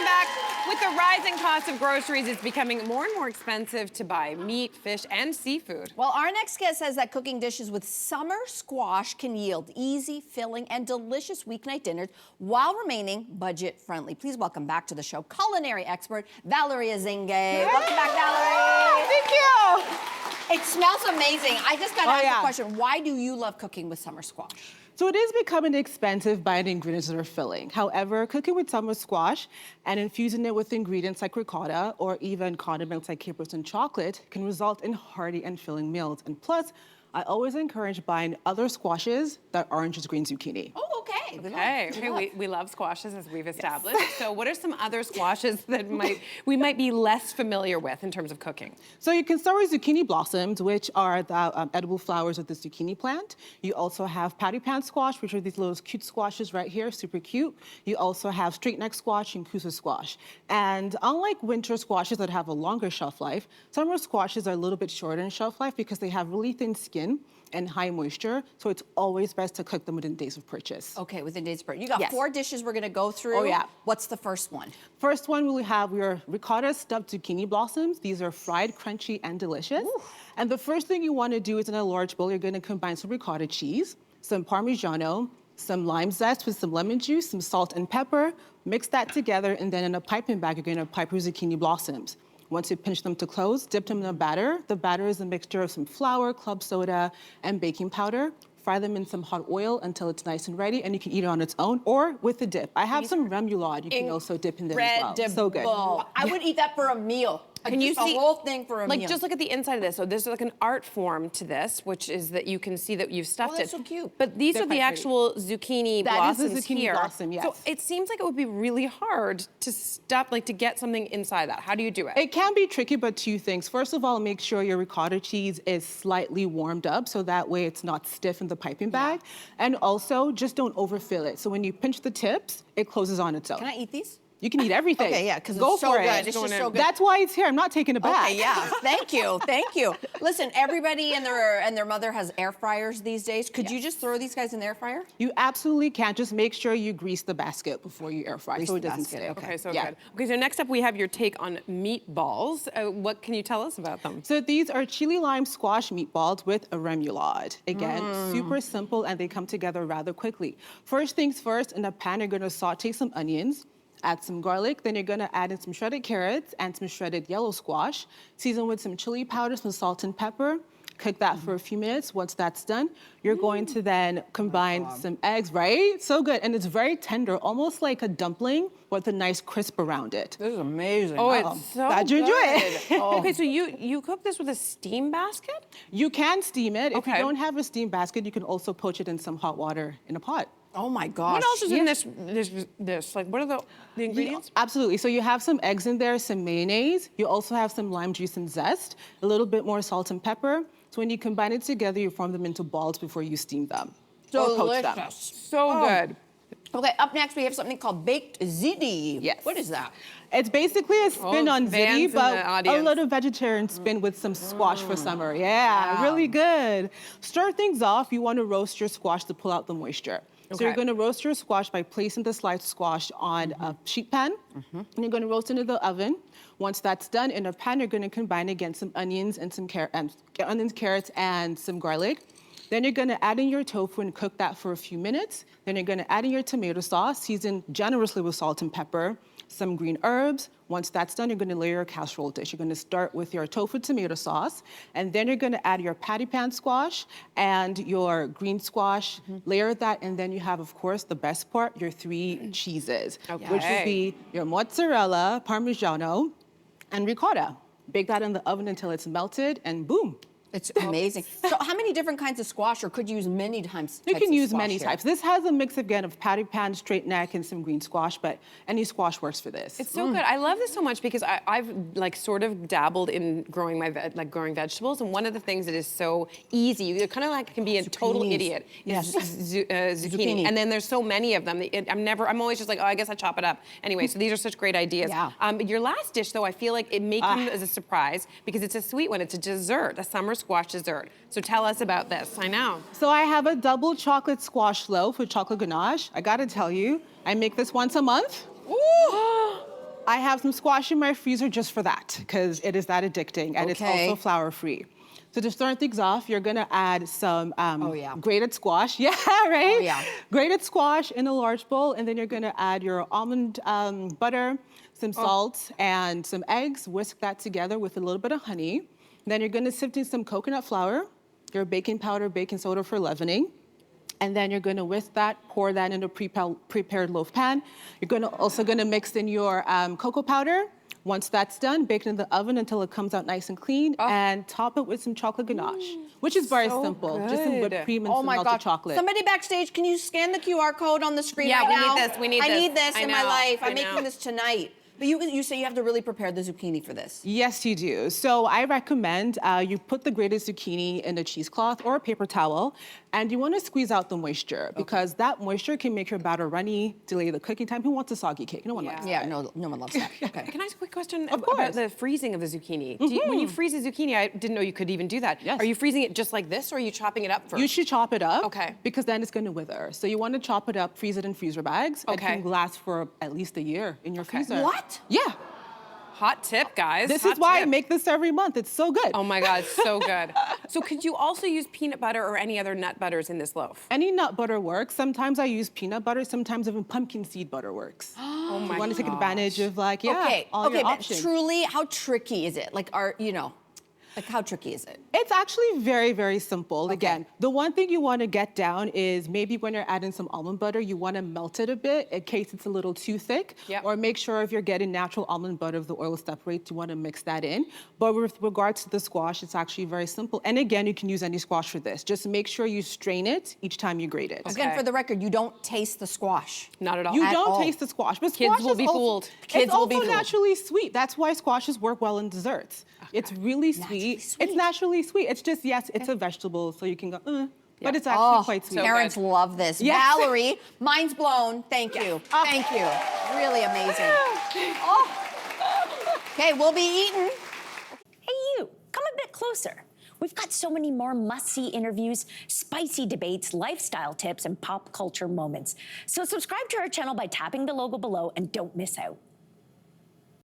Welcome back. With the rising cost of groceries, it's becoming more and more expensive to buy meat, fish, and seafood. Well, our next guest says that cooking dishes with summer squash can yield easy, filling, and delicious weeknight dinners while remaining budget-friendly. Please welcome back to the show culinary expert, Valerie Azinge. Welcome back, Valerie. Thank you. It smells amazing. I just got to ask the question, why do you love cooking with summer squash? So it is becoming expensive buying ingredients that are filling. However, cooking with summer squash and infusing it with ingredients like ricotta or even condiments like capers and chocolate can result in hearty and filling meals. And plus, I always encourage buying other squashes that aren't just green zucchini. Oh, okay. Okay, we love squashes, as we've established. Yes. So what are some other squashes that we might be less familiar with in terms of cooking? So you can start with zucchini blossoms, which are the edible flowers of the zucchini plant. You also have patty pan squash, which are these little cute squashes right here, super cute. You also have straight neck squash and kusa squash. And unlike winter squashes that have a longer shelf life, summer squashes are a little bit shorter in shelf life because they have really thin skin and high moisture, so it's always best to cook them within days of purchase. Okay, within days of purchase. You got 4 dishes we're gonna go through. Oh, yeah. What's the first one? First one, we have your ricotta stuffed zucchini blossoms. These are fried, crunchy, and delicious. Ooh. And the first thing you wanna do is in a large bowl, you're gonna combine some ricotta cheese, some Parmigiano, some lime zest with some lemon juice, some salt and pepper. Mix that together, and then in a piping bag, you're gonna pipe your zucchini blossoms. Once you pinch them to close, dip them in a batter. The batter is a mixture of some flour, club soda, and baking powder. Fry them in some hot oil until it's nice and ready, and you can eat it on its own or with a dip. I have some remoulade you can also dip in there as well. So good. I would eat that for a meal. Can you see the whole thing for a meal? Like, just look at the inside of this. So there's like an art form to this, which is that you can see that you've stuffed that's it. so cute. But these are the actual zucchini blossoms That is the zucchini here. blossom, yes. So it seems like it would be really hard to stuff, like to get something inside that. How do you do it? It can be tricky, but 2 things. First of all, make sure your ricotta cheese is slightly warmed up, so that way it's not stiff in the piping bag. And also, just don't overfill it. So when you pinch the tips, it closes on its own. Can I eat these? You can eat everything. Okay, yeah, because Go it's so for good. it. It's just so good. That's why it's here. I'm not taking it back. Okay, yeah. Thank you. Thank you. Listen, everybody and their mother has air fryers these days. Could you just throw these guys in the air fryer? You absolutely can. Just make sure you grease the basket before you air fry so it doesn't stick. Okay, so good. Okay, so next up we have your take on meatballs. What can you tell us about them? So these are chili lime squash meatballs with a remoulade. Again, super simple, and they come together rather quickly. First things first, in a pan, you're gonna saute some onions. Add some garlic, then you're gonna add in some shredded carrots and some shredded yellow squash. Season with some chili powder, some salt and pepper. Cook that for a few minutes. Once that's done, you're going to then combine some eggs, right? So good, and it's very tender, almost like a dumpling with a nice crisp around it. This is amazing. Oh, it's so glad you enjoy it. Okay, so you cook this with a steam basket? You can steam it. If you Okay. don't have a steam basket, you can also poach it in some hot water in a pot. Oh my gosh. What else is in this? Like, what are the ingredients? Yeah, absolutely. So you have some eggs in there, some mayonnaise. You also have some lime juice and zest, a little bit more salt and pepper. So when you combine it together, you form them into balls before you steam them or poach them. So good. Okay, up next we have something called baked ziti. Yes. What is that? It's basically a spin on Vans ziti, in but the a audience. little vegetarian spin with some squash for summer. Yeah, really good. Start things off. You want to roast your squash to pull out the moisture. So you're going to roast your squash by placing the sliced squash on a sheet pan, and you're going to roast it in the oven. Once that's done, in a pan, you're going to combine again some onions and some carrots, and some garlic. Then you're going to add in your tofu and cook that for a few minutes. Then you're going to add in your tomato sauce, seasoned generously with salt and pepper, some green herbs. Once that's done, you're going to layer your casserole dish. You're going to start with your tofu tomato sauce, and then you're going to add your patty pan squash and your green squash. Layer that, and then you have, of course, the best part, your 3 cheeses, which will be your mozzarella, Parmigiano, and ricotta. Bake that in the oven until it's melted, and boom. It's amazing. So how many different kinds of squash, or could you use many types? You can use many here? types. This has a mix again of patty pan, straight neck, and some green squash, but any squash works for this. It's so good. I love this so much because I've like sort of dabbled in growing growing vegetables, and one of the things that is so easy, you kind of like can be a total idiot. Yes. Zucchini. And then there's so many of them. I'm always just like, oh, I guess I chop it up. Anyway, so these are such great ideas. Yeah. But your last dish, though, I feel like it may come as a surprise because it's a sweet one. It's a dessert, a summer squash dessert. So tell us about this. I know. So I have a double chocolate squash loaf with chocolate ganache. I gotta tell you, I make this once a month. Ooh. I have some squash in my freezer just for that, because it is that addicting, and it's also flour-free. So to start things off, you're gonna add some grated squash. Yeah, right? Oh, yeah. Grated squash in a large bowl, and then you're gonna add your almond butter, some salt, and some eggs. Whisk that together with a little bit of honey. Then you're gonna sift in some coconut flour, your baking powder, baking soda for leavening. And then you're gonna whisk that, pour that in a prepared loaf pan. You're also gonna mix in your cocoa powder. Once that's done, bake it in the oven until it comes out nice and clean, and top it with some chocolate ganache, which is very simple. Just some whipped cream and some melted chocolate. Somebody backstage, can you scan the QR code on the screen Yeah, right we now? need this, we need I this. need this I in my know, life. I I'm making know. this tonight. But you say you have to really prepare the zucchini for this. Yes, you do. So I recommend you put the grated zucchini in a cheesecloth or a paper towel, and you want to squeeze out the moisture because that moisture can make your batter runny, delay the cooking time. Who wants a soggy cake? No one likes that. Yeah, no one loves that. Okay. Can I ask a quick question Of course. about the freezing of the zucchini? When you freeze a zucchini, I didn't know you could even do that. Yes. Are you freezing it just like this, or are you chopping it up first? You should chop it up. Okay. Because then it's going to wither. So you want to chop it up, freeze it in freezer bags. It Okay. can last for at least a year in your freezer. What? Yeah. Hot tip, guys. This Hot is why I tip. make this every month. It's so good. Oh my God, so good. So could you also use peanut butter or any other nut butters in this loaf? Any nut butter works. Sometimes I use peanut butter. Sometimes even pumpkin seed butter works. Oh my You want to take gosh. advantage of all Okay, your but options. truly, how tricky is it? Like, how tricky is it? It's actually very, very simple. Again, the one thing you want to get down is maybe when you're adding some almond butter, you want to melt it a bit in case it's a little too thick. Yep. Or make sure if you're getting natural almond butter, if the oil separates, you want to mix that in. But with regards to the squash, it's actually very simple. And again, you can use any squash for this. Just make sure you strain it each time you grate it. Again, Okay. for the record, you don't taste the squash. Not at all. You At don't all. taste the squash, but Kids squash will is be also, fooled. Kids it's will also be fooled. naturally sweet. That's why squashes work well in desserts. It's really sweet. sweet. It's naturally sweet. It's just, yes, it's a vegetable, so you can go, but it's actually quite sweet. So Parents good. love this. Yes. Valerie, mind's blown. Thank you. Thank you. Really amazing. Okay, we'll be eating. Hey, you, come a bit closer. We've got so many more must-see interviews, spicy debates, lifestyle tips, and pop culture moments. So subscribe to our channel by tapping the logo below and don't miss out.